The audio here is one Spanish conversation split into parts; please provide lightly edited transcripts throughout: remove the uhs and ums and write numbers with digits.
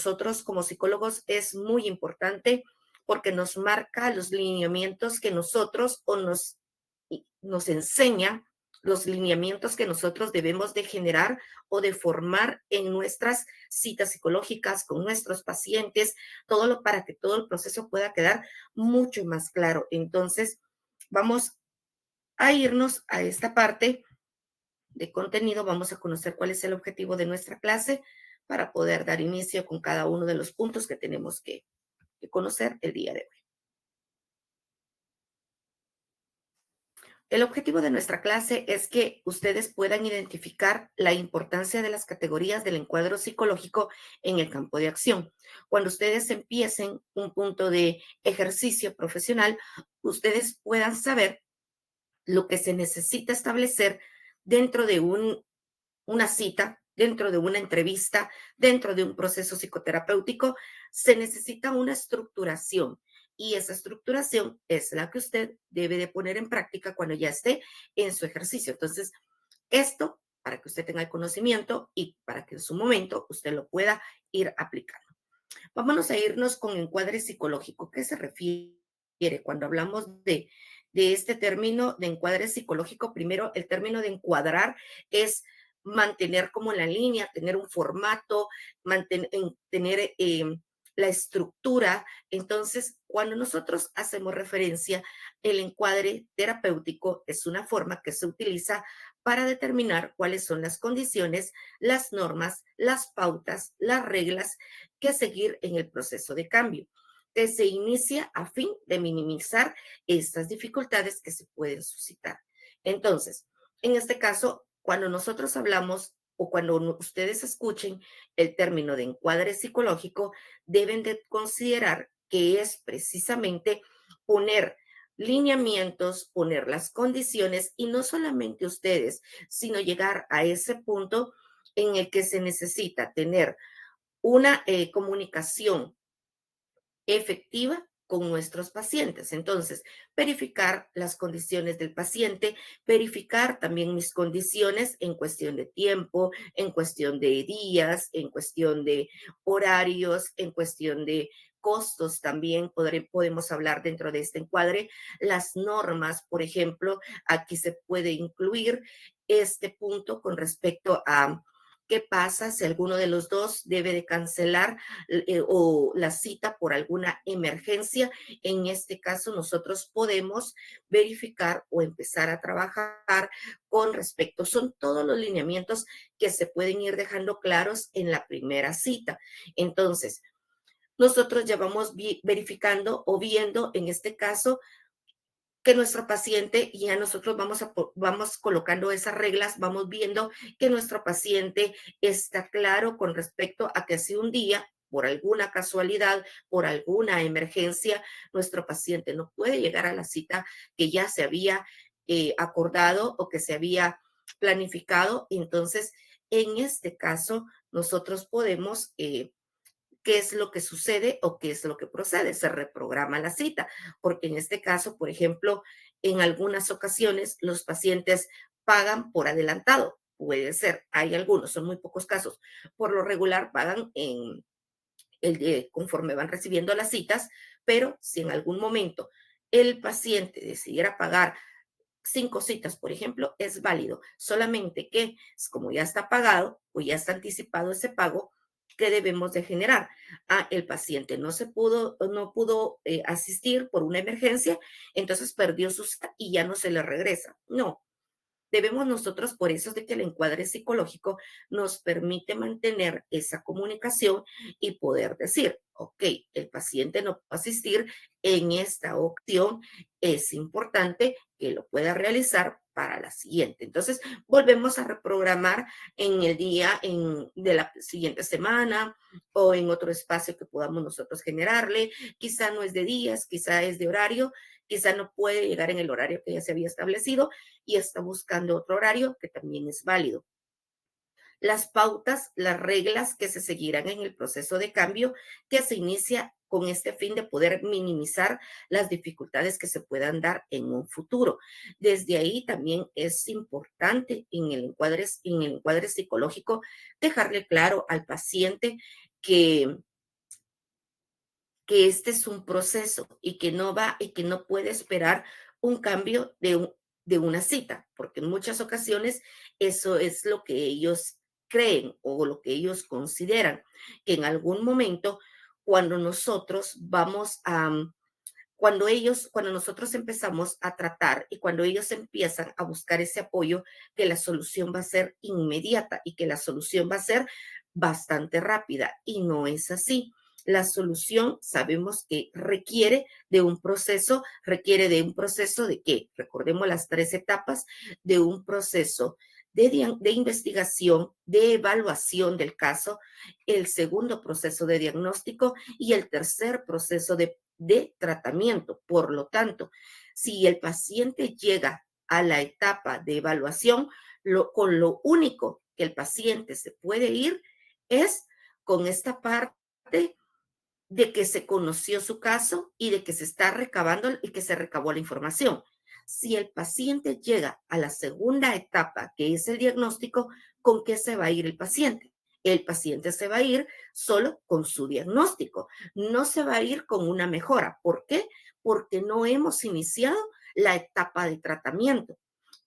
nosotros como psicólogos es muy importante porque nos marca los lineamientos que nosotros o nos enseña los lineamientos que nosotros debemos de generar o de formar en nuestras citas psicológicas con nuestros pacientes, para que todo el proceso pueda quedar mucho más claro. Entonces, vamos a irnos a esta parte de contenido, vamos a conocer cuál es el objetivo de nuestra clase para poder dar inicio con cada uno de los puntos que tenemos que conocer el día de hoy. El objetivo de nuestra clase es que ustedes puedan identificar la importancia de las categorías del encuadro psicológico en el campo de acción. Cuando ustedes empiecen un punto de ejercicio profesional, ustedes puedan saber lo que se necesita establecer dentro de una cita, dentro de una entrevista, dentro de un proceso psicoterapéutico, se necesita una estructuración y esa estructuración es la que usted debe de poner en práctica cuando ya esté en su ejercicio. Entonces, esto para que usted tenga el conocimiento y para que en su momento usted lo pueda ir aplicando. Vámonos a irnos con encuadre psicológico. ¿Qué se refiere cuando hablamos de este término de encuadre psicológico? Primero, el término de encuadrar es mantener como la línea, tener un formato, tener la estructura. Entonces, cuando nosotros hacemos referencia, el encuadre terapéutico es una forma que se utiliza para determinar cuáles son las condiciones, las normas, las pautas, las reglas que seguir en el proceso de cambio, que se inicia a fin de minimizar estas dificultades que se pueden suscitar. Entonces, en este caso, cuando nosotros hablamos o cuando ustedes escuchen el término de encuadre psicológico, deben de considerar que es precisamente poner lineamientos, poner las condiciones y no solamente ustedes, sino llegar a ese punto en el que se necesita tener una comunicación efectiva con nuestros pacientes. Entonces, verificar las condiciones del paciente, verificar también mis condiciones en cuestión de tiempo, en cuestión de días, en cuestión de horarios, en cuestión de costos también podemos hablar dentro de este encuadre. Las normas, por ejemplo, aquí se puede incluir este punto con respecto a qué pasa si alguno de los dos debe de cancelar o la cita por alguna emergencia. En este caso, nosotros podemos verificar o empezar a trabajar con respecto. Son todos los lineamientos que se pueden ir dejando claros en la primera cita. Entonces, nosotros ya vamos verificando o viendo, en este caso, que nuestro paciente, y ya nosotros vamos colocando esas reglas, vamos viendo que nuestro paciente está claro con respecto a que si un día, por alguna casualidad, por alguna emergencia, nuestro paciente no puede llegar a la cita que ya se había acordado o que se había planificado, entonces, en este caso, nosotros podemos qué es lo que sucede o qué es lo que procede. Se reprograma la cita, porque en este caso, por ejemplo, en algunas ocasiones los pacientes pagan por adelantado. Puede ser, hay algunos, son muy pocos casos. Por lo regular pagan conforme van recibiendo las citas, pero si en algún momento el paciente decidiera pagar 5 citas, por ejemplo, es válido. Solamente que, como ya está pagado o ya está anticipado ese pago, ¿qué debemos de generar? El paciente no pudo asistir por una emergencia, entonces perdió su cita y ya no se le regresa. No, debemos nosotros, por eso es de que el encuadre psicológico nos permite mantener esa comunicación y poder decir, ok, el paciente no puede asistir en esta opción, es importante que lo pueda realizar para la siguiente. Entonces, volvemos a reprogramar en el día de la siguiente semana o en otro espacio que podamos nosotros generarle. Quizá no es de días, quizá es de horario, quizá no puede llegar en el horario que ya se había establecido y está buscando otro horario que también es válido. Las pautas, las reglas que se seguirán en el proceso de cambio que se inicia con este fin de poder minimizar las dificultades que se puedan dar en un futuro. Desde ahí también es importante en el encuadre psicológico dejarle claro al paciente que que este es un proceso y que no va y que no puede esperar un cambio de una cita, porque en muchas ocasiones eso es lo que ellos creen o lo que ellos consideran, que en algún momento cuando nosotros vamos a, cuando nosotros empezamos a tratar y cuando ellos empiezan a buscar ese apoyo, que la solución va a ser inmediata y que la solución va a ser bastante rápida. Y no es así. La solución sabemos que requiere de un proceso de qué, recordemos las tres etapas de un proceso de investigación, de evaluación del caso, el segundo proceso de diagnóstico y el tercer proceso de tratamiento. Por lo tanto, si el paciente llega a la etapa de evaluación, con lo único que el paciente se puede ir es con esta parte de que se conoció su caso y de que se está recabando y que se recabó la información. Si el paciente llega a la segunda etapa, que es el diagnóstico, ¿con qué se va a ir el paciente? El paciente se va a ir solo con su diagnóstico, no se va a ir con una mejora. ¿Por qué? Porque no hemos iniciado la etapa de tratamiento.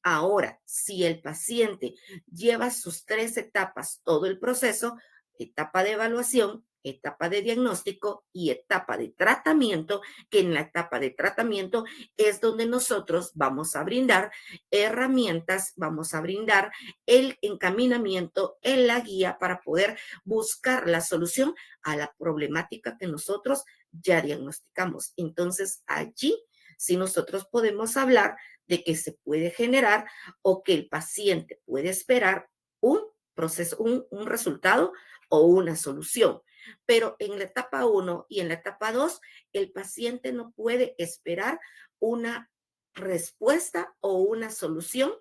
Ahora, si el paciente lleva sus tres etapas, todo el proceso, etapa de evaluación, etapa de diagnóstico y etapa de tratamiento, que en la etapa de tratamiento es donde nosotros vamos a brindar herramientas, vamos a brindar el encaminamiento, en la guía para poder buscar la solución a la problemática que nosotros ya diagnosticamos. Entonces, allí sí nosotros podemos hablar de que se puede generar o que el paciente puede esperar un proceso, un resultado o una solución. Pero en la etapa 1 y en la etapa 2, el paciente no puede esperar una respuesta o una solución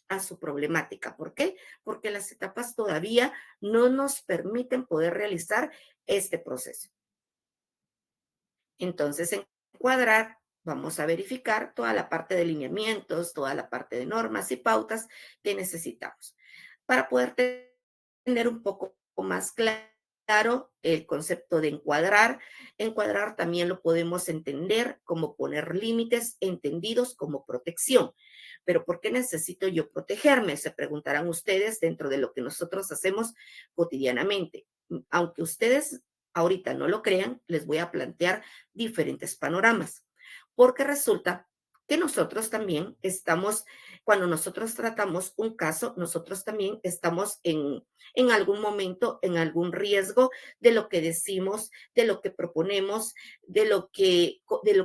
a su problemática. ¿Por qué? Porque las etapas todavía no nos permiten poder realizar este proceso. Entonces, en cuadrar, vamos a verificar toda la parte de lineamientos, toda la parte de normas y pautas que necesitamos para poder tener un poco más claro el concepto de encuadrar. Encuadrar también lo podemos entender como poner límites entendidos como protección. Pero ¿por qué necesito yo protegerme? Se preguntarán ustedes dentro de lo que nosotros hacemos cotidianamente. Aunque ustedes ahorita no lo crean, les voy a plantear diferentes panoramas, porque resulta que nosotros también estamos, cuando nosotros tratamos un caso, nosotros también estamos en algún momento, en algún riesgo de lo que decimos, de lo que proponemos, de lo que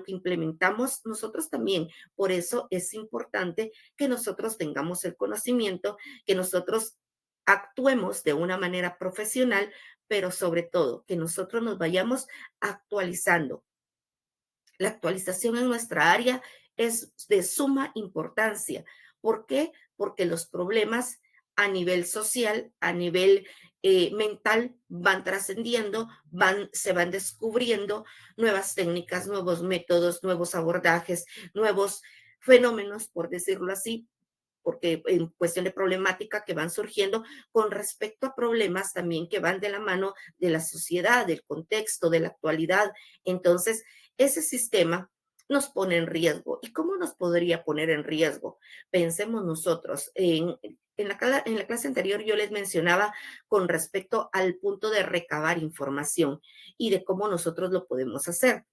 implementamos nosotros también. Por eso es importante que nosotros tengamos el conocimiento, que nosotros actuemos de una manera profesional, pero sobre todo que nosotros nos vayamos actualizando. La actualización en nuestra área es de suma importancia. ¿Por qué? Porque los problemas a nivel social, a nivel mental, van trascendiendo, se van descubriendo nuevas técnicas, nuevos métodos, nuevos abordajes, nuevos fenómenos, por decirlo así, porque en cuestión de problemática que van surgiendo con respecto a problemas también que van de la mano de la sociedad, del contexto, de la actualidad. Entonces, ese sistema nos pone en riesgo. ¿Y cómo nos podría poner en riesgo? Pensemos nosotros. En la clase anterior yo les mencionaba con respecto al punto de recabar información y de cómo nosotros lo podemos hacer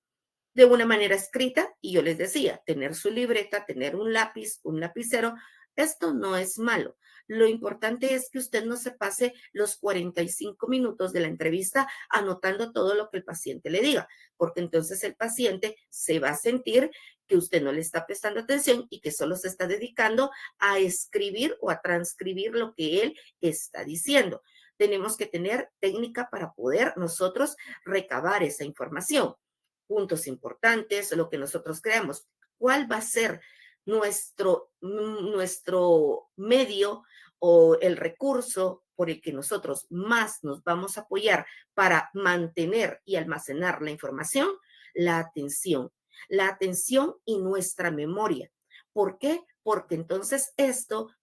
de una manera escrita, y yo les decía, tener su libreta, tener un lápiz, un lapicero, esto no es malo. Lo importante es que usted no se pase los 45 minutos de la entrevista anotando todo lo que el paciente le diga, porque entonces el paciente se va a sentir que usted no le está prestando atención y que solo se está dedicando a escribir o a transcribir lo que él está diciendo. Tenemos que tener técnica para poder nosotros recabar esa información, puntos importantes, lo que nosotros creamos. ¿Cuál va a ser nuestro medio o el recurso por el que nosotros más nos vamos a apoyar para mantener y almacenar la información? La atención y nuestra memoria. ¿Por qué? Porque entonces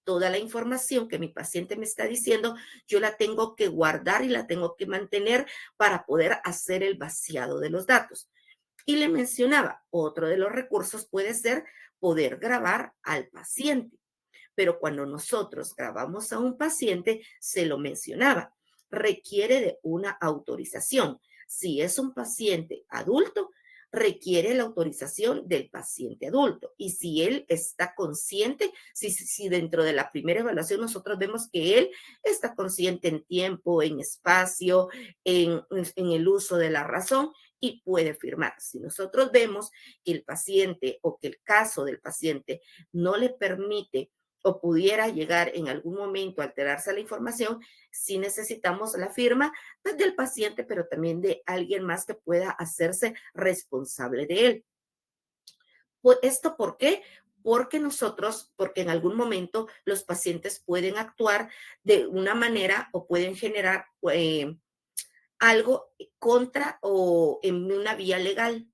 toda la información que mi paciente me está diciendo, yo la tengo que guardar y la tengo que mantener para poder hacer el vaciado de los datos. Y le mencionaba, otro de los recursos puede ser poder grabar al paciente. Pero cuando nosotros grabamos a un paciente, se lo mencionaba, requiere de una autorización. Si es un paciente adulto, requiere la autorización del paciente adulto. Y si él está consciente, si dentro de la primera evaluación nosotros vemos que él está consciente en tiempo, en espacio, en el uso de la razón y puede firmar. Si nosotros vemos que el paciente o que el caso del paciente no le permite o pudiera llegar en algún momento a alterarse la información, si necesitamos la firma pues, del paciente, pero también de alguien más que pueda hacerse responsable de él. Pues, ¿esto por qué? Porque en algún momento los pacientes pueden actuar de una manera o pueden generar algo contra o en una vía legal,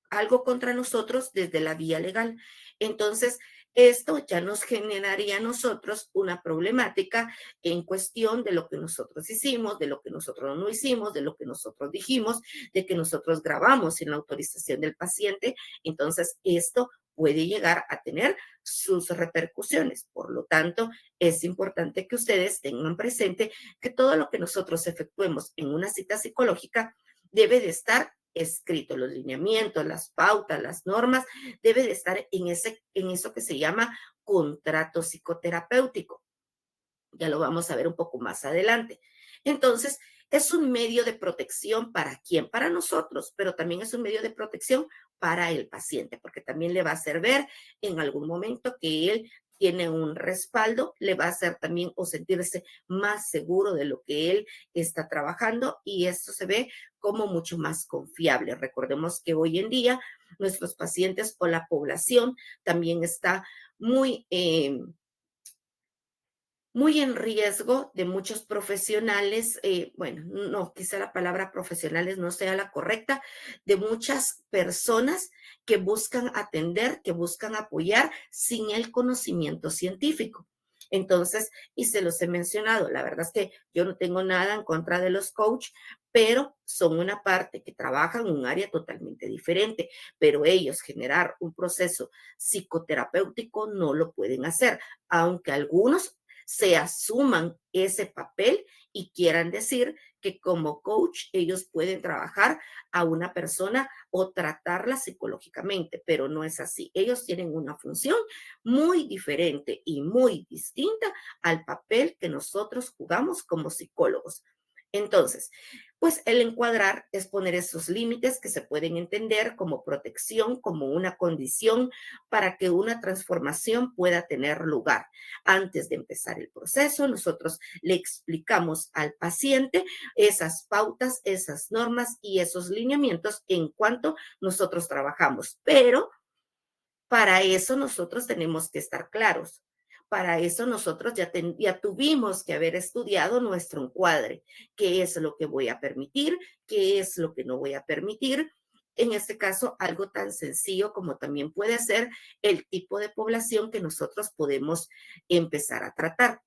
algo contra nosotros desde la vía legal. Entonces, esto ya nos generaría a nosotros una problemática en cuestión de lo que nosotros hicimos, de lo que nosotros no hicimos, de lo que nosotros dijimos, de que nosotros grabamos sin la autorización del paciente. Entonces, esto puede llegar a tener sus repercusiones. Por lo tanto, es importante que ustedes tengan presente que todo lo que nosotros efectuemos en una cita psicológica debe de estar escrito, los lineamientos, las pautas, las normas, debe de estar en eso que se llama contrato psicoterapéutico. Ya lo vamos a ver un poco más adelante. Entonces, es un medio de protección para quién, para nosotros, pero también es un medio de protección para el paciente, porque también le va a hacer ver en algún momento que él tiene un respaldo, le va a hacer también o sentirse más seguro de lo que él está trabajando y esto se ve como mucho más confiable. Recordemos que hoy en día nuestros pacientes o la población también está muy muy en riesgo de muchos profesionales, bueno, no, quizá la palabra profesionales no sea la correcta, de muchas personas que buscan atender, que buscan apoyar sin el conocimiento científico. Entonces, y se los he mencionado, la verdad es que yo no tengo nada en contra de los coach, pero son una parte que trabajan en un área totalmente diferente, pero ellos generar un proceso psicoterapéutico no lo pueden hacer, aunque algunos se asuman ese papel y quieran decir que como coach ellos pueden trabajar a una persona o tratarla psicológicamente, pero no es así. Ellos tienen una función muy diferente y muy distinta al papel que nosotros jugamos como psicólogos. Entonces, pues el encuadrar es poner esos límites que se pueden entender como protección, como una condición para que una transformación pueda tener lugar. Antes de empezar el proceso, nosotros le explicamos al paciente esas pautas, esas normas y esos lineamientos en cuanto nosotros trabajamos. Pero para eso nosotros tenemos que estar claros. Para eso nosotros ya tuvimos que haber estudiado nuestro encuadre, qué es lo que voy a permitir, qué es lo que no voy a permitir. En este caso, algo tan sencillo como también puede ser el tipo de población que nosotros podemos empezar a tratar.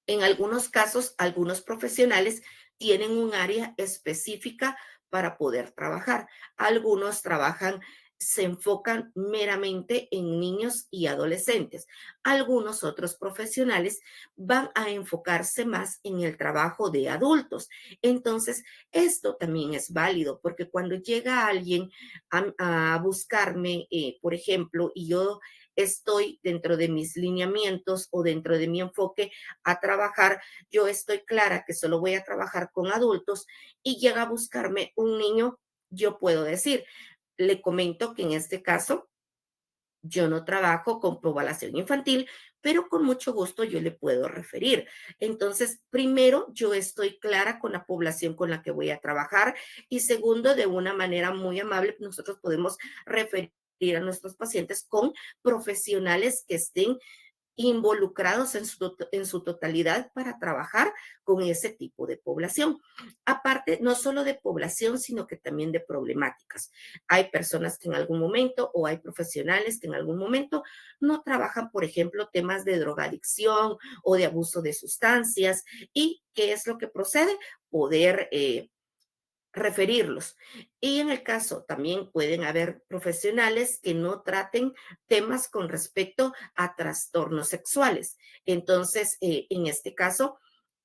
En algunos casos, algunos profesionales tienen un área específica para poder trabajar. Algunos trabajan, se enfocan meramente en niños y adolescentes. Algunos otros profesionales van a enfocarse más en el trabajo de adultos. Entonces, esto también es válido porque cuando llega alguien a buscarme, por ejemplo, y yo estoy dentro de mis lineamientos o dentro de mi enfoque a trabajar, yo estoy clara que solo voy a trabajar con adultos y llega a buscarme un niño, yo puedo decir, le comento que en este caso yo no trabajo con población infantil, pero con mucho gusto yo le puedo referir. Entonces, primero, yo estoy clara con la población con la que voy a trabajar y segundo, de una manera muy amable, nosotros podemos referir a nuestros pacientes con profesionales que estén involucrados en su totalidad para trabajar con ese tipo de población. Aparte, no solo de población, sino que también de problemáticas. Hay personas que en algún momento o hay profesionales que en algún momento no trabajan, por ejemplo, temas de drogadicción o de abuso de sustancias. ¿Y qué es lo que procede? Poder referirlos. Y en el caso también pueden haber profesionales que no traten temas con respecto a trastornos sexuales. Entonces, en este caso,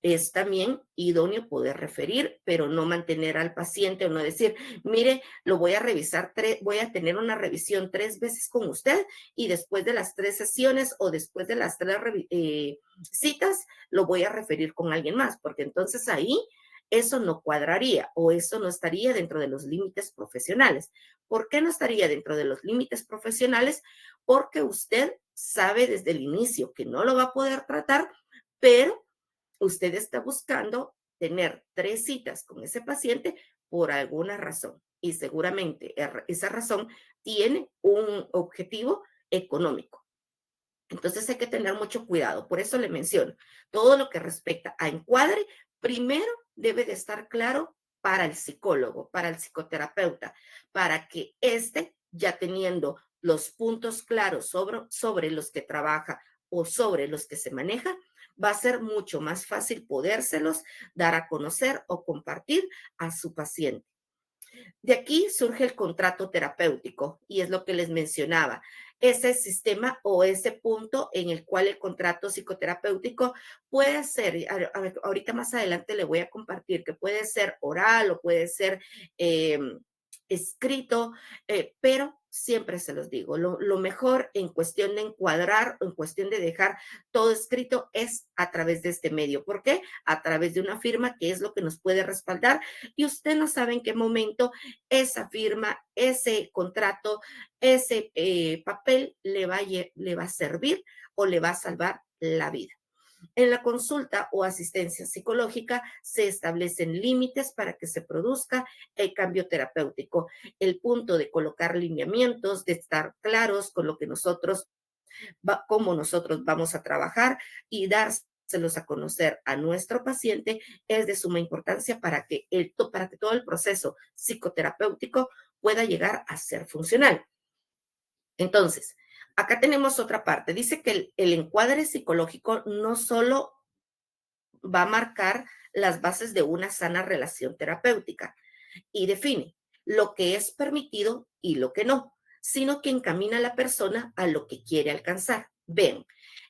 es también idóneo poder referir, pero no mantener al paciente o no decir, mire, lo voy a revisar, voy a tener una revisión 3 veces con usted y después de las 3 sesiones o después de las 3 citas, lo voy a referir con alguien más, porque entonces ahí eso no cuadraría o eso no estaría dentro de los límites profesionales. ¿Por qué no estaría dentro de los límites profesionales? Porque usted sabe desde el inicio que no lo va a poder tratar, pero usted está buscando tener 3 citas con ese paciente por alguna razón y seguramente esa razón tiene un objetivo económico. Entonces hay que tener mucho cuidado. Por eso le menciono, todo lo que respecta a encuadre, primero debe de estar claro para el psicólogo, para el psicoterapeuta, para que éste, ya teniendo los puntos claros sobre los que trabaja o sobre los que se maneja, va a ser mucho más fácil podérselos dar a conocer o compartir a su paciente. De aquí surge el contrato terapéutico y es lo que les mencionaba, ese sistema o ese punto en el cual el contrato psicoterapéutico puede ser, ahorita más adelante le voy a compartir que puede ser oral o puede ser eh, escrito, pero siempre se los digo, lo mejor en cuestión de encuadrar, en cuestión de dejar todo escrito es a través de este medio. ¿Por qué? A través de una firma que es lo que nos puede respaldar y usted no sabe en qué momento esa firma, ese contrato, ese papel le va a servir o le va a salvar la vida. En la consulta o asistencia psicológica se establecen límites para que se produzca el cambio terapéutico. El punto de colocar lineamientos, de estar claros con lo que nosotros, cómo nosotros vamos a trabajar y dárselos a conocer a nuestro paciente es de suma importancia para que todo el proceso psicoterapéutico pueda llegar a ser funcional. Entonces, acá tenemos otra parte. Dice que el encuadre psicológico no solo va a marcar las bases de una sana relación terapéutica y define lo que es permitido y lo que no, sino que encamina a la persona a lo que quiere alcanzar. Ven,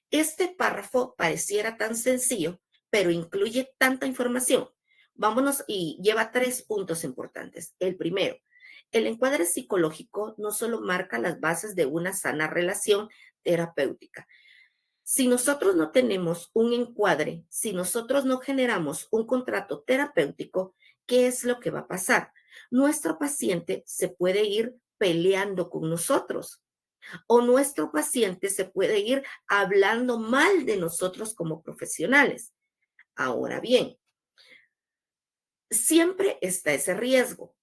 este párrafo pareciera tan sencillo, pero incluye tanta información. Vámonos y lleva 3 puntos importantes. El primero, el encuadre psicológico no solo marca las bases de una sana relación terapéutica, si nosotros no tenemos un encuadre, si nosotros no generamos un contrato terapéutico, ¿qué es lo que va a pasar? Nuestro paciente se puede ir peleando con nosotros o nuestro paciente se puede ir hablando mal de nosotros como profesionales. Ahora bien, siempre está ese riesgo,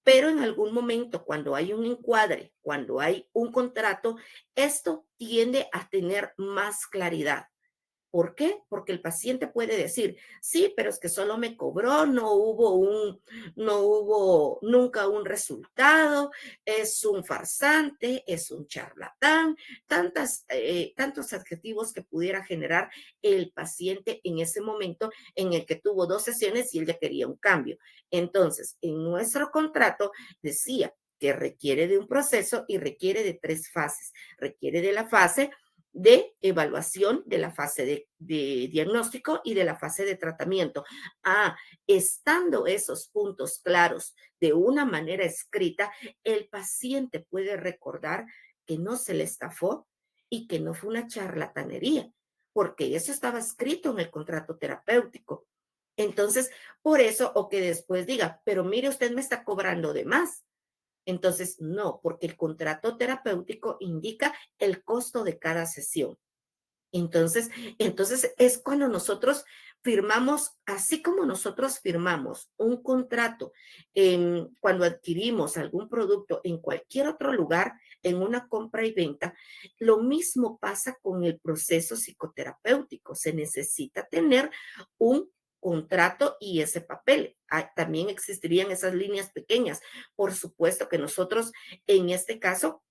pero en algún momento cuando hay un encuadre, cuando hay un contrato, esto tiende a tener más claridad. ¿Por qué? Porque el paciente puede decir, sí, pero es que solo me cobró, no hubo nunca un resultado, es un farsante, es un charlatán, tantos adjetivos que pudiera generar el paciente en ese momento en el que tuvo 2 sesiones y él ya quería un cambio. Entonces, en nuestro contrato decía que requiere de un proceso y requiere de 3 fases. Requiere de la fase de evaluación, de la fase de diagnóstico y de la fase de tratamiento. Estando esos puntos claros de una manera escrita, el paciente puede recordar que no se le estafó y que no fue una charlatanería, porque eso estaba escrito en el contrato terapéutico. Entonces, por eso, o que después diga, pero mire, usted me está cobrando de más. Entonces, no, porque el contrato terapéutico indica el costo de cada sesión. Entonces es cuando nosotros firmamos, así como nosotros firmamos un contrato cuando adquirimos algún producto en cualquier otro lugar, en una compra y venta, lo mismo pasa con el proceso psicoterapéutico. Se necesita tener un contrato y ese papel. También existirían esas líneas pequeñas. Por supuesto que nosotros, en este caso,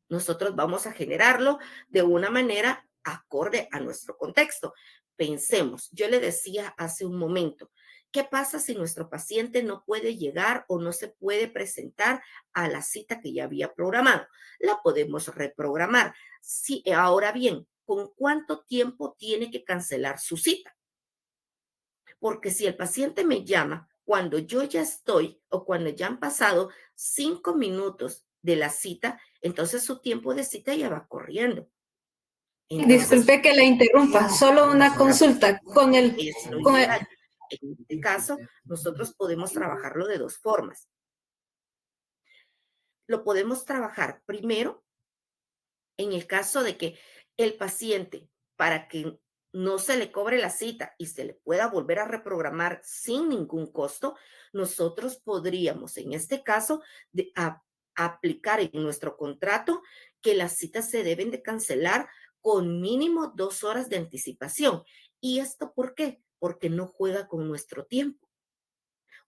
nosotros vamos a generarlo de una manera acorde a nuestro contexto. Pensemos, yo le decía hace un momento ¿Qué pasa si nuestro paciente no puede llegar o no se puede presentar a la cita que ya había programado? La podemos reprogramar. Sí, ahora bien, ¿con cuánto tiempo tiene que cancelar su cita? Porque si el paciente me llama cuando yo ya estoy o cuando ya han pasado 5 minutos de la cita, entonces su tiempo de cita ya va corriendo. Entonces, Disculpe que la interrumpa, solo una consulta es lo con el, ideal. En este caso, nosotros podemos trabajarlo de dos formas. Lo podemos trabajar primero en el caso de que el paciente, para que no se le cobre la cita y se le pueda volver a reprogramar sin ningún costo, nosotros podríamos, en este caso, aplicar en nuestro contrato que las citas se deben de cancelar con mínimo 2 horas de anticipación. ¿Y esto por qué? Porque no juega con nuestro tiempo,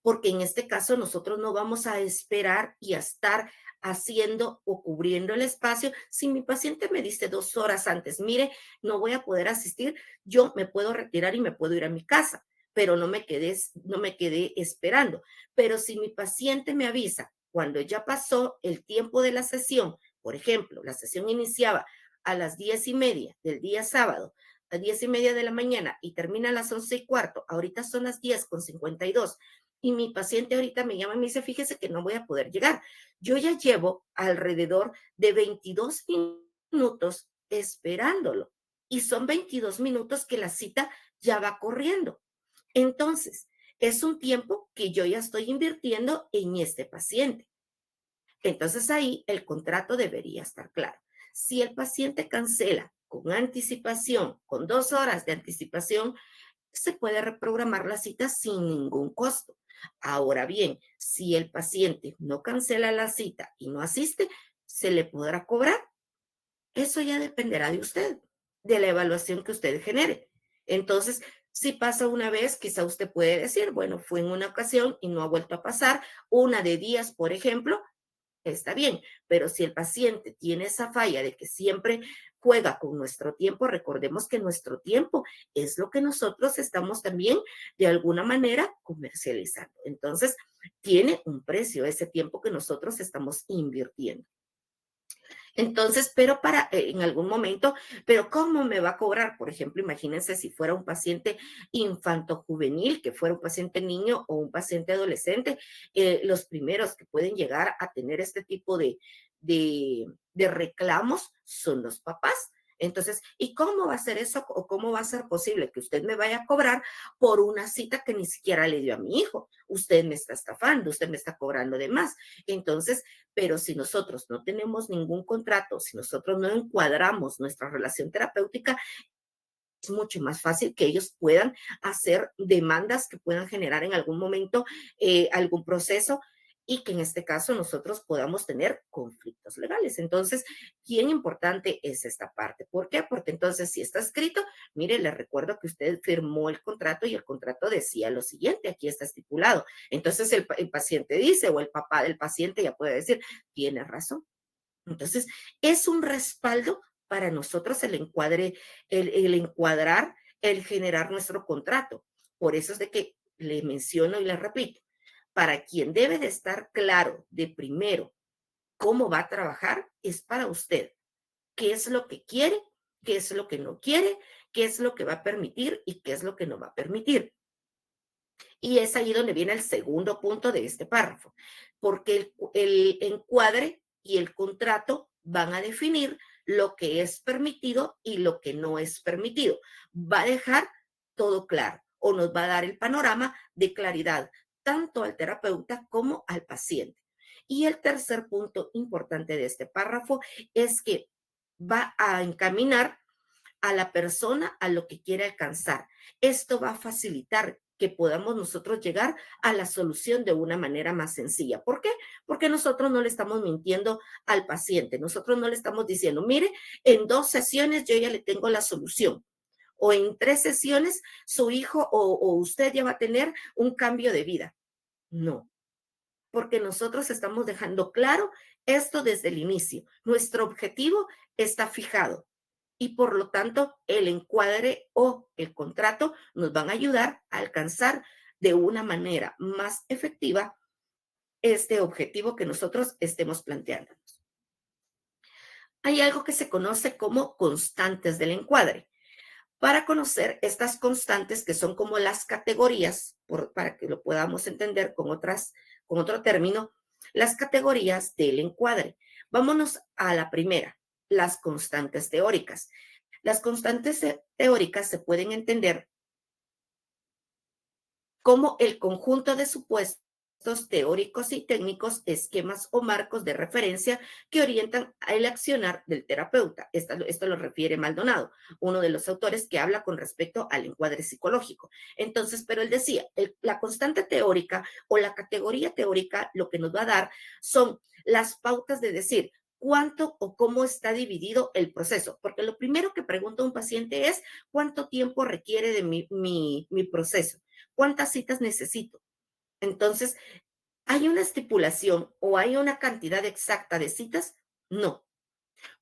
porque en este caso nosotros no vamos a esperar y a estar haciendo o cubriendo el espacio. Si mi paciente me dice 2 horas antes, mire, no voy a poder asistir, yo me puedo retirar y me puedo ir a mi casa, pero no me quedé esperando. Pero si mi paciente me avisa cuando ya pasó el tiempo de la sesión, por ejemplo, la sesión iniciaba a las 10:30 del día sábado, a 10:30 de la mañana y termina a las 11:15, ahorita son las 10:52 y mi paciente ahorita me llama y me dice, fíjese que no voy a poder llegar. Yo ya llevo alrededor de 22 minutos esperándolo y son 22 minutos que la cita ya va corriendo. Entonces, es un tiempo que yo ya estoy invirtiendo en este paciente. Entonces ahí el contrato debería estar claro. Si el paciente cancela con anticipación, con 2 horas de anticipación, se puede reprogramar la cita sin ningún costo. Ahora bien, si el paciente no cancela la cita y no asiste, se le podrá cobrar. Eso ya dependerá de usted, de la evaluación que usted genere. Entonces, si pasa una vez, quizá usted puede decir, bueno, fue en una ocasión y no ha vuelto a pasar, una de días, por ejemplo, está bien, pero si el paciente tiene esa falla de que siempre juega con nuestro tiempo, recordemos que nuestro tiempo es lo que nosotros estamos también de alguna manera comercializando. Entonces, tiene un precio ese tiempo que nosotros estamos invirtiendo. Entonces, pero en algún momento, pero ¿cómo me va a cobrar? Por ejemplo, imagínense si fuera un paciente infanto-juvenil, que fuera un paciente niño o un paciente adolescente, los primeros que pueden llegar a tener este tipo de reclamos son los papás. Entonces, ¿y cómo va a ser eso o cómo va a ser posible que usted me vaya a cobrar por una cita que ni siquiera le dio a mi hijo? Usted me está estafando, usted me está cobrando de más. Entonces, pero si nosotros no tenemos ningún contrato, si nosotros no encuadramos nuestra relación terapéutica, es mucho más fácil que ellos puedan hacer demandas que puedan generar en algún momento algún proceso y que en este caso nosotros podamos tener conflictos legales. Entonces, bien importante es esta parte. ¿Por qué? Porque entonces si está escrito, mire, le recuerdo que usted firmó el contrato y el contrato decía lo siguiente, aquí está estipulado. Entonces el paciente dice o el papá del paciente ya puede decir, tiene razón. Entonces, es un respaldo para nosotros el encuadrar, el generar nuestro contrato. Por eso es de que le menciono y le repito, para quien debe de estar claro de primero cómo va a trabajar, es para usted. ¿Qué es lo que quiere? ¿Qué es lo que no quiere? ¿Qué es lo que va a permitir? ¿Y qué es lo que no va a permitir? Y es ahí donde viene el segundo punto de este párrafo, porque el encuadre y el contrato van a definir lo que es permitido y lo que no es permitido. Va a dejar todo claro o nos va a dar el panorama de claridad tanto al terapeuta como al paciente. Y el tercer punto importante de este párrafo es que va a encaminar a la persona a lo que quiere alcanzar. Esto va a facilitar que podamos nosotros llegar a la solución de una manera más sencilla. ¿Por qué? Porque nosotros no le estamos mintiendo al paciente, nosotros no le estamos diciendo, mire, en 2 sesiones yo ya le tengo la solución. O en 3 sesiones su hijo o usted ya va a tener un cambio de vida. No, porque nosotros estamos dejando claro esto desde el inicio. Nuestro objetivo está fijado y por lo tanto el encuadre o el contrato nos van a ayudar a alcanzar de una manera más efectiva este objetivo que nosotros estemos planteándonos. Hay algo que se conoce como constantes del encuadre. Para conocer estas constantes que son como las categorías, para que lo podamos entender con otro término, las categorías del encuadre. Vámonos a la primera, las constantes teóricas. Las constantes teóricas se pueden entender como el conjunto de supuestos teóricos y técnicos, esquemas o marcos de referencia que orientan el accionar del terapeuta. Esto lo refiere Maldonado, uno de los autores que habla con respecto al encuadre psicológico. Entonces, pero él decía, la constante teórica o la categoría teórica lo que nos va a dar son las pautas de decir cuánto o cómo está dividido el proceso. Porque lo primero que pregunta un paciente es cuánto tiempo requiere de mi proceso. ¿Cuántas citas necesito? Entonces, ¿hay una estipulación o hay una cantidad exacta de citas? No.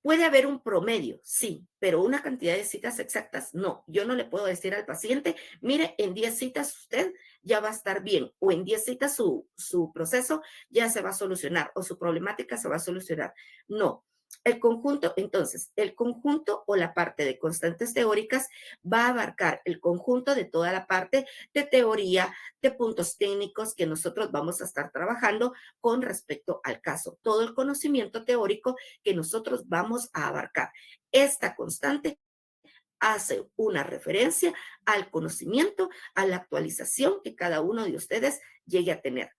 Puede haber un promedio, sí, pero una cantidad de citas exactas, no. Yo no le puedo decir al paciente, mire, en 10 citas usted ya va a estar bien, o en 10 citas su proceso ya se va a solucionar, o su problemática se va a solucionar. No. El conjunto, entonces, el conjunto o la parte de constantes teóricas va a abarcar el conjunto de toda la parte de teoría, de puntos técnicos que nosotros vamos a estar trabajando con respecto al caso. Todo el conocimiento teórico que nosotros vamos a abarcar. Esta constante hace una referencia al conocimiento, a la actualización que cada uno de ustedes llegue a tener.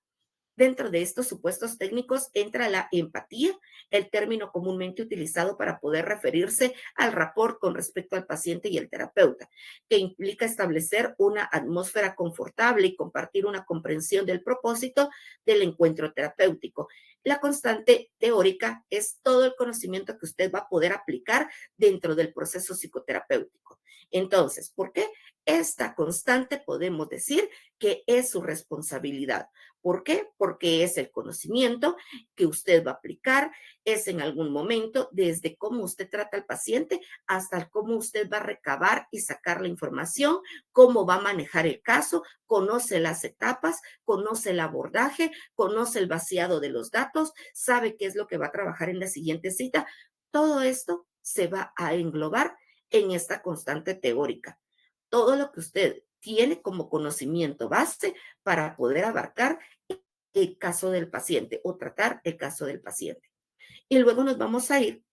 Dentro de estos supuestos técnicos entra la empatía, el término comúnmente utilizado para poder referirse al rapport con respecto al paciente y el terapeuta, que implica establecer una atmósfera confortable y compartir una comprensión del propósito del encuentro terapéutico. La constante teórica es todo el conocimiento que usted va a poder aplicar dentro del proceso psicoterapéutico. Entonces, ¿por qué? Esta constante podemos decir que es su responsabilidad. ¿Por qué? Porque es el conocimiento que usted va a aplicar, es en algún momento desde cómo usted trata al paciente hasta cómo usted va a recabar y sacar la información, cómo va a manejar el caso, conoce las etapas, conoce el abordaje, conoce el vaciado de los datos, sabe qué es lo que va a trabajar en la siguiente cita. Todo esto se va a englobar en esta constante teórica. Todo lo que usted tiene como conocimiento base para poder abarcar el caso del paciente o tratar el caso del paciente. Y luego nos vamos a ir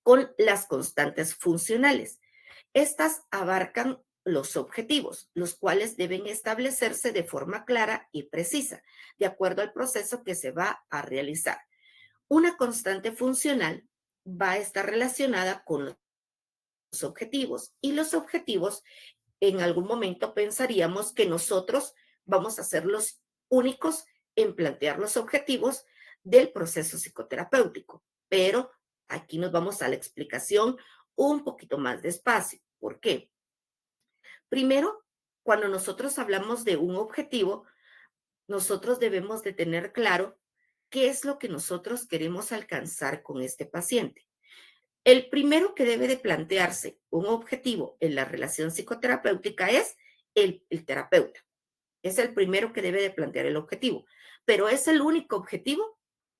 con las constantes funcionales. Estas abarcan los objetivos, los cuales deben establecerse de forma clara y precisa, de acuerdo al proceso que se va a realizar. Una constante funcional va a estar relacionada con los objetivos y los objetivos en algún momento pensaríamos que nosotros vamos a ser los únicos en plantear los objetivos del proceso psicoterapéutico. Pero aquí nos vamos a la explicación un poquito más despacio. ¿Por qué? Primero, cuando nosotros hablamos de un objetivo, nosotros debemos de tener claro qué es lo que nosotros queremos alcanzar con este paciente. El primero que debe de plantearse un objetivo en la relación psicoterapéutica es el terapeuta. Es el primero que debe de plantear el objetivo. ¿Pero es el único objetivo?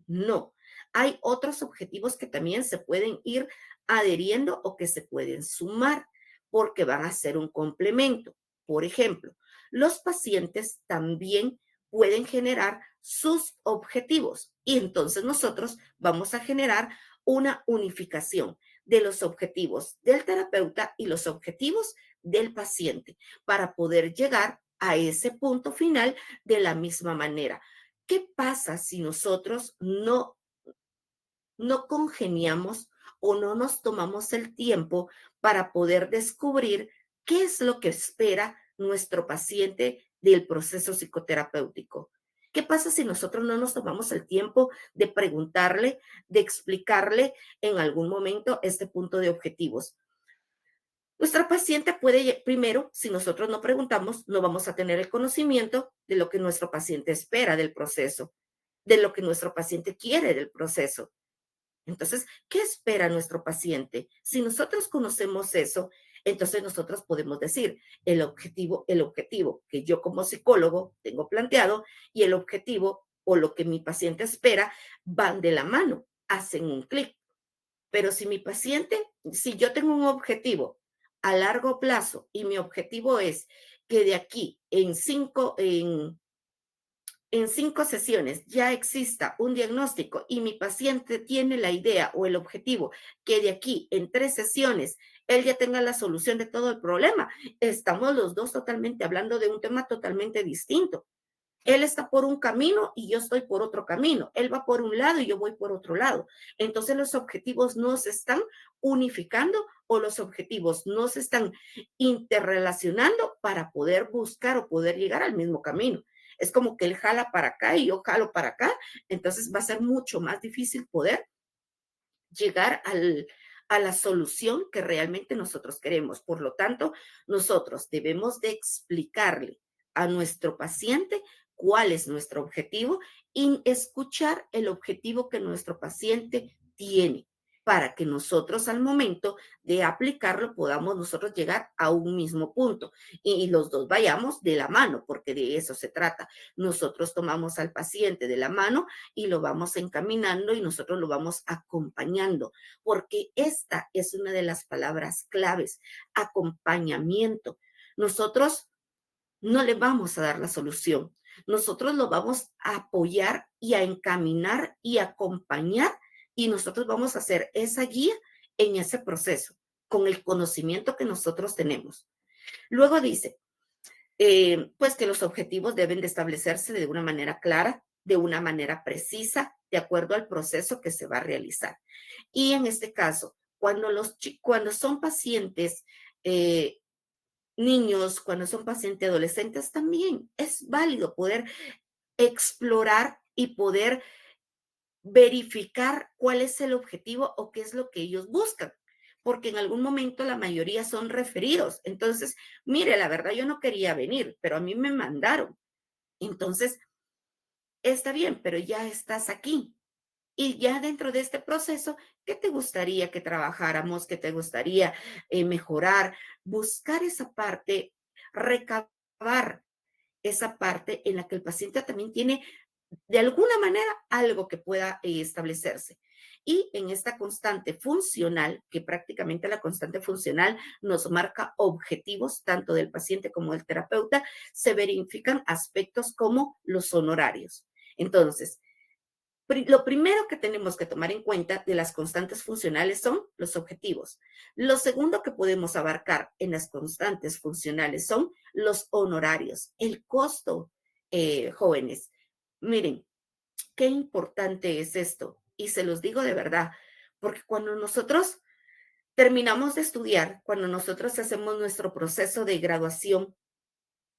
No. Hay otros objetivos que también se pueden ir adheriendo o que se pueden sumar porque van a ser un complemento. Por ejemplo, los pacientes también pueden generar sus objetivos y entonces nosotros vamos a generar una unificación de los objetivos del terapeuta y los objetivos del paciente para poder llegar a ese punto final de la misma manera. ¿Qué pasa si nosotros no congeniamos o no nos tomamos el tiempo para poder descubrir qué es lo que espera nuestro paciente del proceso psicoterapéutico? ¿Qué pasa si nosotros no nos tomamos el tiempo de preguntarle, de explicarle en algún momento este punto de objetivos? Nuestra paciente puede, primero, si nosotros no preguntamos, no vamos a tener el conocimiento de lo que nuestro paciente espera del proceso, de lo que nuestro paciente quiere del proceso. Entonces, ¿qué espera nuestro paciente? Si nosotros conocemos eso, Entonces nosotros podemos decir el objetivo que yo como psicólogo tengo planteado y el objetivo o lo que mi paciente espera van de la mano, hacen un clic. Pero si yo tengo un objetivo a largo plazo y mi objetivo es que de aquí en 5 sesiones ya exista un diagnóstico y mi paciente tiene la idea o el objetivo que de aquí en 3 sesiones él ya tenga la solución de todo el problema, estamos los dos totalmente hablando de un tema totalmente distinto. Él está por un camino y yo estoy por otro camino. Él va por un lado y yo voy por otro lado. Entonces los objetivos no se están unificando o los objetivos no se están interrelacionando para poder buscar o poder llegar al mismo camino. Es como que él jala para acá y yo jalo para acá. Entonces va a ser mucho más difícil poder llegar a la solución que realmente nosotros queremos. Por lo tanto, nosotros debemos de explicarle a nuestro paciente cuál es nuestro objetivo y escuchar el objetivo que nuestro paciente tiene para que nosotros al momento de aplicarlo podamos nosotros llegar a un mismo punto y los dos vayamos de la mano, porque de eso se trata. Nosotros tomamos al paciente de la mano y lo vamos encaminando y nosotros lo vamos acompañando, porque esta es una de las palabras claves, acompañamiento. Nosotros no le vamos a dar la solución, nosotros lo vamos a apoyar y a encaminar y acompañar y nosotros vamos a hacer esa guía en ese proceso con el conocimiento que nosotros tenemos. Luego dice, pues que los objetivos deben de establecerse de una manera clara, de una manera precisa, de acuerdo al proceso que se va a realizar. Y en este caso, cuando son pacientes niños, cuando son pacientes adolescentes, también es válido poder explorar y poder verificar cuál es el objetivo o qué es lo que ellos buscan, porque en algún momento la mayoría son referidos. Entonces, mire, la verdad yo no quería venir, pero a mí me mandaron. Entonces, está bien, pero ya estás aquí. Y ya dentro de este proceso, ¿qué te gustaría que trabajáramos? ¿Qué te gustaría mejorar? Buscar esa parte, recabar esa parte en la que el paciente también tiene de alguna manera algo que pueda establecerse. Y en esta constante funcional, que prácticamente la constante funcional nos marca objetivos tanto del paciente como del terapeuta, se verifican aspectos como los honorarios. Entonces, lo primero que tenemos que tomar en cuenta de las constantes funcionales son los objetivos. Lo segundo que podemos abarcar en las constantes funcionales son los honorarios, el costo, jóvenes. Miren, qué importante es esto. Y se los digo de verdad, porque cuando nosotros terminamos de estudiar, cuando nosotros hacemos nuestro proceso de graduación,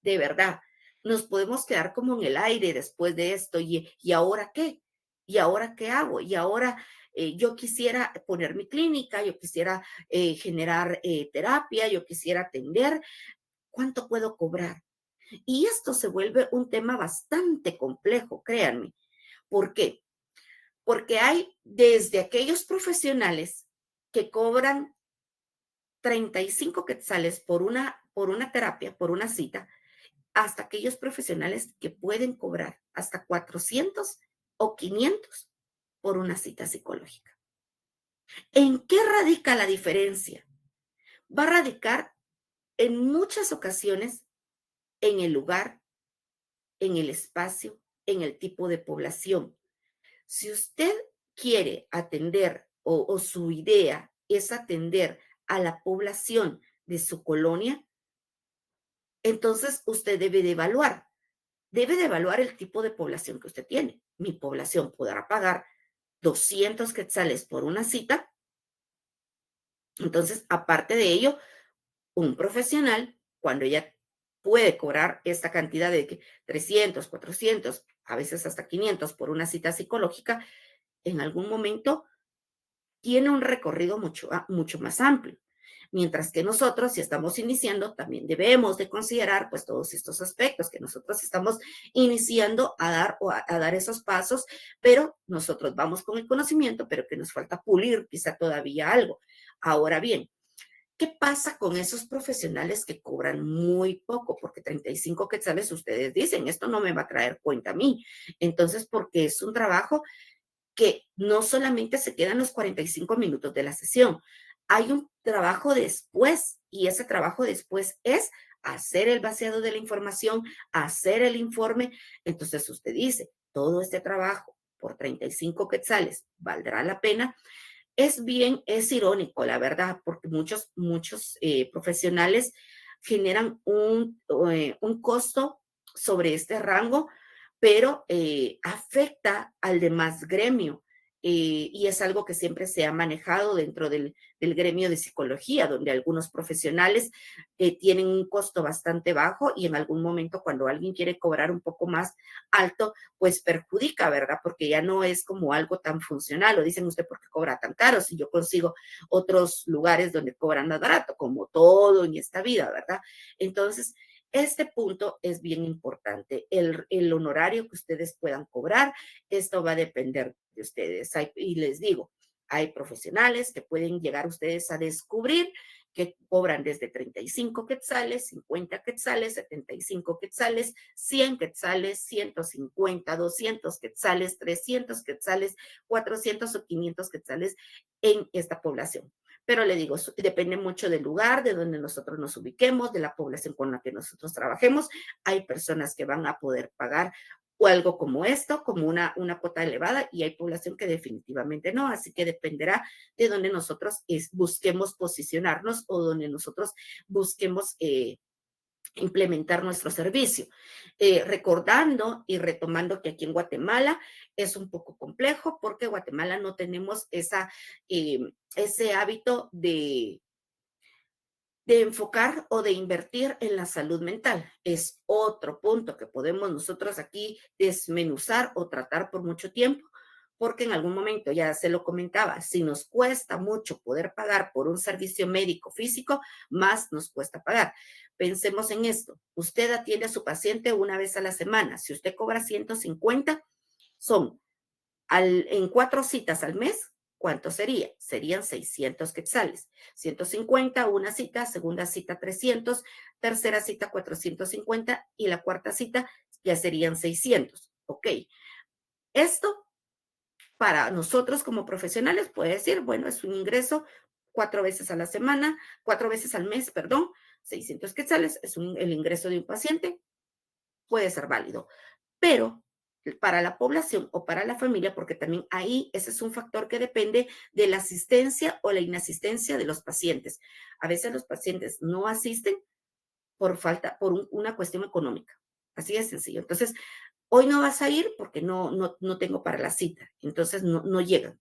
de verdad, nos podemos quedar como en el aire después de esto. ¿Y ahora qué? ¿Y ahora qué hago? Y ahora yo quisiera poner mi clínica, yo quisiera generar terapia, yo quisiera atender. ¿Cuánto puedo cobrar? Y esto se vuelve un tema bastante complejo, créanme. ¿Por qué? Porque hay desde aquellos profesionales que cobran 35 quetzales por una terapia, por una cita, hasta aquellos profesionales que pueden cobrar hasta 400 o 500 por una cita psicológica. ¿En qué radica la diferencia? Va a radicar en muchas ocasiones en el lugar, en el espacio, en el tipo de población. Si usted quiere atender o su idea es atender a la población de su colonia, entonces usted debe de evaluar el tipo de población que usted tiene. Mi población podrá pagar 200 quetzales por una cita. Entonces, aparte de ello, un profesional, cuando ella puede cobrar esta cantidad de 300, 400, a veces hasta 500 por una cita psicológica, en algún momento tiene un recorrido mucho más amplio. Mientras que nosotros, si estamos iniciando, también debemos de considerar pues todos estos aspectos que nosotros estamos iniciando a dar esos pasos, pero nosotros vamos con el conocimiento, pero que nos falta pulir quizá todavía algo. Ahora bien, ¿Qué pasa con esos profesionales que cobran muy poco? Porque 35 quetzales ustedes dicen, esto no me va a traer cuenta a mí. Entonces, porque es un trabajo que no solamente se quedan los 45 minutos de la sesión, hay un trabajo después y ese trabajo después es hacer el vaciado de la información, hacer el informe. Entonces usted dice, todo este trabajo por 35 quetzales, ¿valdrá la pena? Es irónico, la verdad, porque muchos profesionales generan un costo sobre este rango, pero afecta al demás gremio. Y es algo que siempre se ha manejado dentro del gremio de psicología, donde algunos profesionales tienen un costo bastante bajo y en algún momento cuando alguien quiere cobrar un poco más alto, pues perjudica, ¿verdad? Porque ya no es como algo tan funcional. O dicen usted, ¿por qué cobra tan caro? Si yo consigo otros lugares donde cobran más barato, como todo en esta vida, ¿verdad? Entonces, este punto es bien importante. El honorario que ustedes puedan cobrar, esto va a depender de ustedes. Y les digo, hay profesionales que pueden llegar ustedes a descubrir que cobran desde 35 quetzales, 50 quetzales, 75 quetzales, 100 quetzales, 150, 200 quetzales, 300 quetzales, 400 o 500 quetzales en esta población. Pero le digo, depende mucho del lugar, de donde nosotros nos ubiquemos, de la población con la que nosotros trabajemos. Hay personas que van a poder pagar o algo como esto, como una cuota elevada, y hay población que definitivamente no, así que dependerá de donde nosotros busquemos posicionarnos o donde nosotros busquemos implementar nuestro servicio. Recordando y retomando que aquí en Guatemala es un poco complejo porque en Guatemala no tenemos ese hábito de enfocar o de invertir en la salud mental. Es otro punto que podemos nosotros aquí desmenuzar o tratar por mucho tiempo, porque en algún momento, ya se lo comentaba, si nos cuesta mucho poder pagar por un servicio médico físico, más nos cuesta pagar. Pensemos en esto. Usted atiende a su paciente una vez a la semana. Si usted cobra 150, son en 4 citas al mes, ¿cuánto sería? Serían 600 quetzales. 150, una cita, segunda cita 300, tercera cita 450 y la cuarta cita ya serían 600. Ok. Esto para nosotros como profesionales puede decir, bueno, es un ingreso 4 veces a la semana, 4 veces al mes, perdón, 600 quetzales, es el ingreso de un paciente, puede ser válido. Pero para la población o para la familia, porque también ahí ese es un factor que depende de la asistencia o la inasistencia de los pacientes. A veces los pacientes no asisten por una cuestión económica. Así de sencillo. Entonces, hoy no vas a ir porque no tengo para la cita. Entonces, no llegan.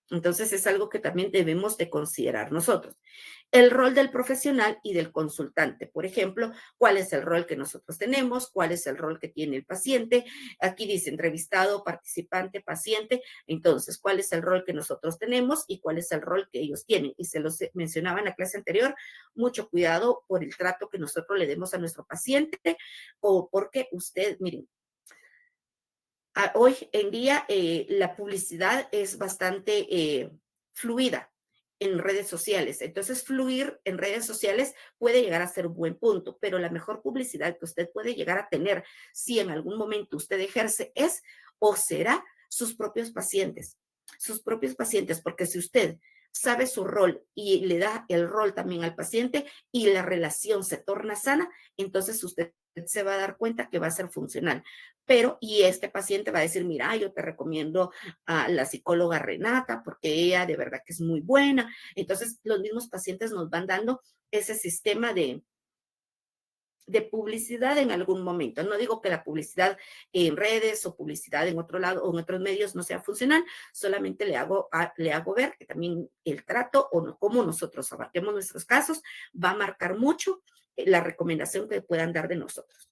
Entonces es algo que también debemos de considerar nosotros. El rol del profesional y del consultante, por ejemplo, cuál es el rol que nosotros tenemos, cuál es el rol que tiene el paciente. Aquí dice entrevistado, participante, paciente. Entonces, cuál es el rol que nosotros tenemos y cuál es el rol que ellos tienen. Y se los mencionaba en la clase anterior, mucho cuidado por el trato que nosotros le demos a nuestro paciente o porque usted, miren, hoy en día la publicidad es bastante fluida en redes sociales. Entonces, fluir en redes sociales puede llegar a ser un buen punto, pero la mejor publicidad que usted puede llegar a tener si en algún momento usted ejerce es o será sus propios pacientes, porque si usted sabe su rol y le da el rol también al paciente y la relación se torna sana, entonces usted se va a dar cuenta que va a ser funcional. Pero, y este paciente va a decir, mira, yo te recomiendo a la psicóloga Renata porque ella de verdad que es muy buena. Entonces, los mismos pacientes nos van dando ese sistema de publicidad en algún momento. No digo que la publicidad en redes o publicidad en otro lado o en otros medios no sea funcional, solamente le hago ver que también el trato o no, cómo nosotros abarquemos nuestros casos va a marcar mucho la recomendación que puedan dar de nosotros.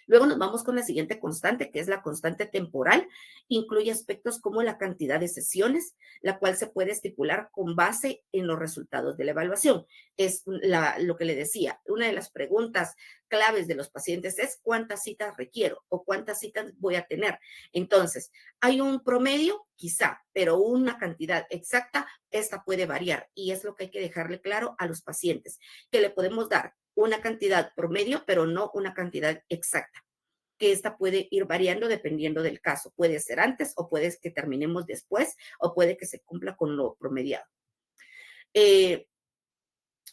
Luego nos vamos con la siguiente constante, que es la constante temporal. Incluye aspectos como la cantidad de sesiones, la cual se puede estipular con base en los resultados de la evaluación. Es lo que le decía, una de las preguntas claves de los pacientes es cuántas citas requiero o cuántas citas voy a tener. Entonces, hay un promedio, quizá, pero una cantidad exacta, esta puede variar y es lo que hay que dejarle claro a los pacientes, que le podemos dar una cantidad promedio, pero no una cantidad exacta, que esta puede ir variando dependiendo del caso. Puede ser antes o puede que terminemos después o puede que se cumpla con lo promediado. Eh,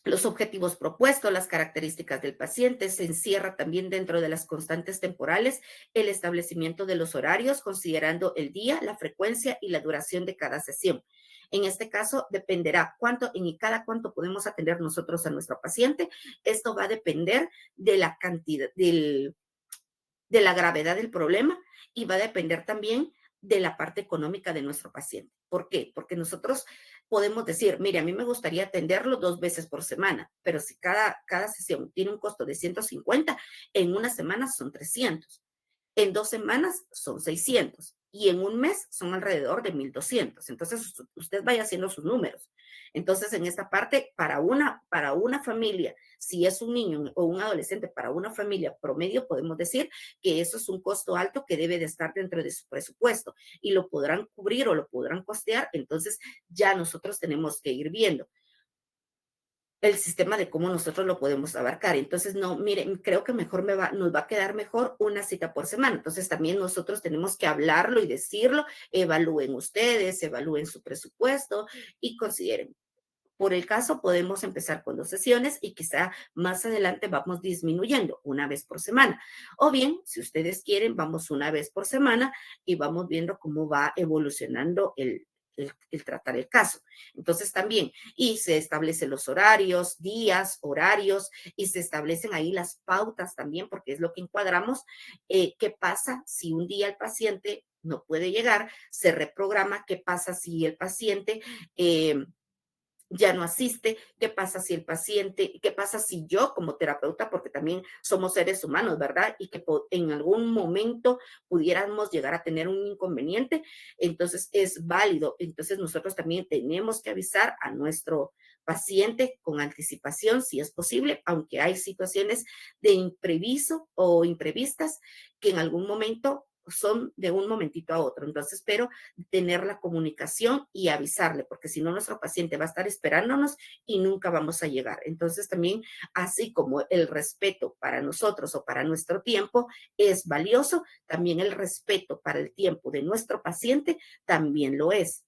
los objetivos propuestos, las características del paciente, se encierra también dentro de las constantes temporales el establecimiento de los horarios, considerando el día, la frecuencia y la duración de cada sesión. En este caso, dependerá cuánto y cada cuánto podemos atender nosotros a nuestro paciente. Esto va a depender de la cantidad, de la gravedad del problema y va a depender también de la parte económica de nuestro paciente. ¿Por qué? Porque nosotros podemos decir, mire, a mí me gustaría atenderlo 2 veces por semana, pero si cada sesión tiene un costo de 150, en una semana son 300. En 2 semanas son 600 y en un mes son alrededor de 1,200. Entonces, usted vaya haciendo sus números. Entonces, en esta parte, para una familia, si es un niño o un adolescente, para una familia promedio, podemos decir que eso es un costo alto que debe de estar dentro de su presupuesto y lo podrán cubrir o lo podrán costear. Entonces, ya nosotros tenemos que ir viendo el sistema de cómo nosotros lo podemos abarcar. Entonces, no, miren, creo que mejor nos va a quedar mejor una cita por semana. Entonces, también nosotros tenemos que hablarlo y decirlo, evalúen ustedes, evalúen su presupuesto y consideren. Por el caso, podemos empezar con 2 sesiones y quizá más adelante vamos disminuyendo 1 vez por semana. O bien, si ustedes quieren, vamos 1 vez por semana y vamos viendo cómo va evolucionando el tratar el caso. Entonces también, y se establecen los horarios, días, horarios, y se establecen ahí las pautas también, porque es lo que encuadramos. ¿Qué pasa si un día el paciente no puede llegar? Se reprograma. ¿Qué pasa si el paciente ya no asiste? ¿Qué pasa si el paciente, qué pasa si yo como terapeuta, porque también somos seres humanos, ¿verdad? Y que en algún momento pudiéramos llegar a tener un inconveniente? Entonces es válido. Entonces nosotros también tenemos que avisar a nuestro paciente con anticipación, si es posible, aunque hay situaciones de imprevisto o imprevistas que en algún momento son de un momentito a otro. Entonces, pero tener la comunicación y avisarle, porque si no, nuestro paciente va a estar esperándonos y nunca vamos a llegar. Entonces, también, así como el respeto para nosotros o para nuestro tiempo es valioso, también el respeto para el tiempo de nuestro paciente también lo es.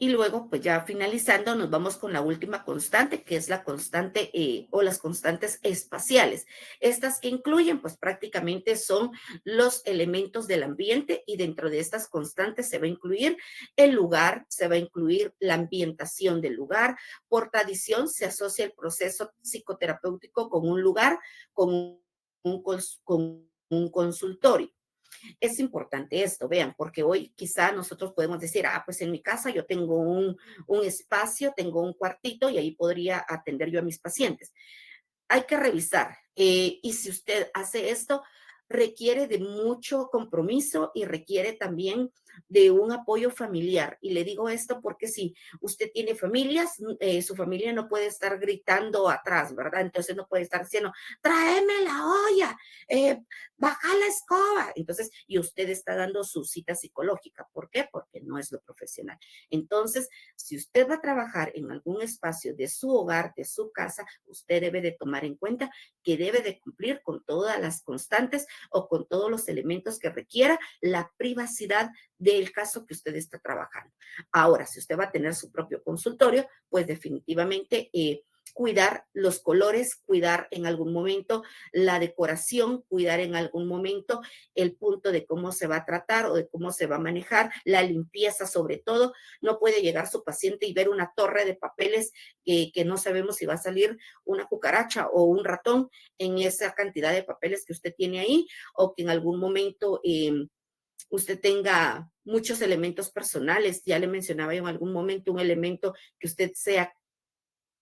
Y luego, pues ya finalizando, nos vamos con la última constante, que es la constante o las constantes espaciales. Estas que incluyen, pues prácticamente son los elementos del ambiente y dentro de estas constantes se va a incluir el lugar, se va a incluir la ambientación del lugar. Por tradición se asocia el proceso psicoterapéutico con un lugar, con un consultorio. Es importante esto, vean, porque hoy quizá nosotros podemos decir, pues en mi casa yo tengo un espacio, tengo un cuartito y ahí podría atender yo a mis pacientes. Hay que revisar. Y si usted hace esto, requiere de mucho compromiso y requiere también de un apoyo familiar. Y le digo esto porque si usted tiene familias, su familia no puede estar gritando atrás, ¿verdad? Entonces no puede estar diciendo, tráeme la olla, baja la escoba. Entonces, y usted está dando su cita psicológica. ¿Por qué? Porque no es lo profesional. Entonces, si usted va a trabajar en algún espacio de su hogar, de su casa, usted debe de tomar en cuenta que debe de cumplir con todas las constantes o con todos los elementos que requiera la privacidad del caso que usted está trabajando. Ahora, si usted va a tener su propio consultorio, pues definitivamente cuidar los colores, cuidar en algún momento la decoración, cuidar en algún momento el punto de cómo se va a tratar o de cómo se va a manejar, la limpieza sobre todo. No puede llegar su paciente y ver una torre de papeles que no sabemos si va a salir una cucaracha o un ratón en esa cantidad de papeles que usted tiene ahí, o que en algún momento usted tenga muchos elementos personales. Ya le mencionaba yo en algún momento un elemento que usted sea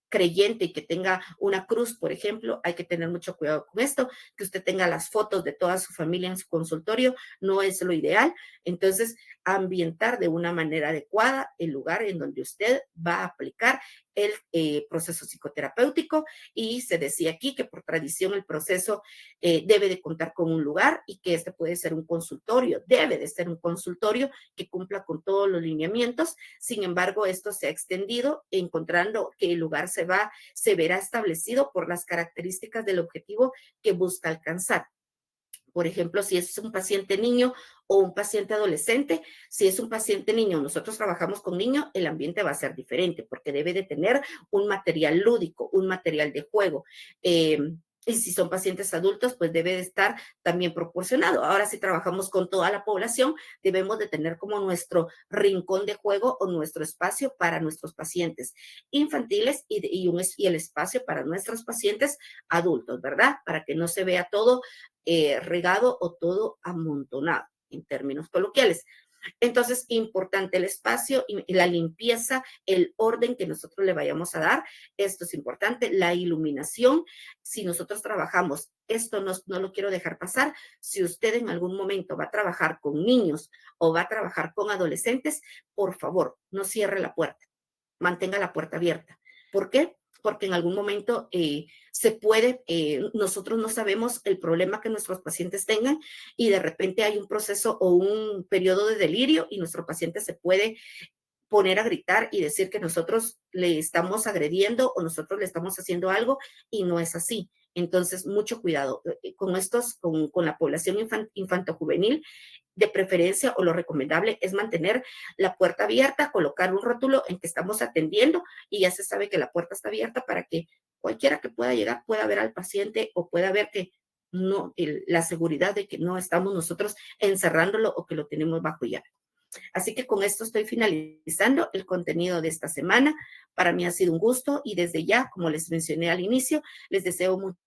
creyente y que tenga una cruz, por ejemplo, hay que tener mucho cuidado con esto, que usted tenga las fotos de toda su familia en su consultorio, no es lo ideal. Entonces, ambientar de una manera adecuada el lugar en donde usted va a aplicar el proceso psicoterapéutico, y se decía aquí que por tradición el proceso debe de contar con un lugar y que este puede ser un consultorio, debe de ser un consultorio que cumpla con todos los lineamientos. Sin embargo, esto se ha extendido encontrando que el lugar se verá establecido por las características del objetivo que busca alcanzar. Por ejemplo, si es un paciente niño o un paciente adolescente, si es un paciente niño, nosotros trabajamos con niños, el ambiente va a ser diferente porque debe de tener un material lúdico, un material de juego. Y si son pacientes adultos, pues debe de estar también proporcionado. Ahora, si trabajamos con toda la población, debemos de tener como nuestro rincón de juego o nuestro espacio para nuestros pacientes infantiles y el espacio para nuestros pacientes adultos, ¿verdad? Para que no se vea todo regado o todo amontonado en términos coloquiales. Entonces, importante el espacio y la limpieza, el orden que nosotros le vayamos a dar. Esto es importante. La iluminación, si nosotros trabajamos, esto no lo quiero dejar pasar. Si usted en algún momento va a trabajar con niños o va a trabajar con adolescentes, por favor, no cierre la puerta. Mantenga la puerta abierta. ¿Por qué? Porque en algún momento se puede, nosotros no sabemos el problema que nuestros pacientes tengan y de repente hay un proceso o un periodo de delirio y nuestro paciente se puede poner a gritar y decir que nosotros le estamos agrediendo o nosotros le estamos haciendo algo, y no es así. Entonces, mucho cuidado con con la población infanto-juvenil. De preferencia, o lo recomendable es mantener la puerta abierta, colocar un rótulo en que estamos atendiendo y ya se sabe que la puerta está abierta para que cualquiera que pueda llegar pueda ver al paciente o pueda ver que no, la seguridad de que no estamos nosotros encerrándolo o que lo tenemos bajo llave. Así que con esto estoy finalizando el contenido de esta semana. Para mí ha sido un gusto y desde ya, como les mencioné al inicio, les deseo mucho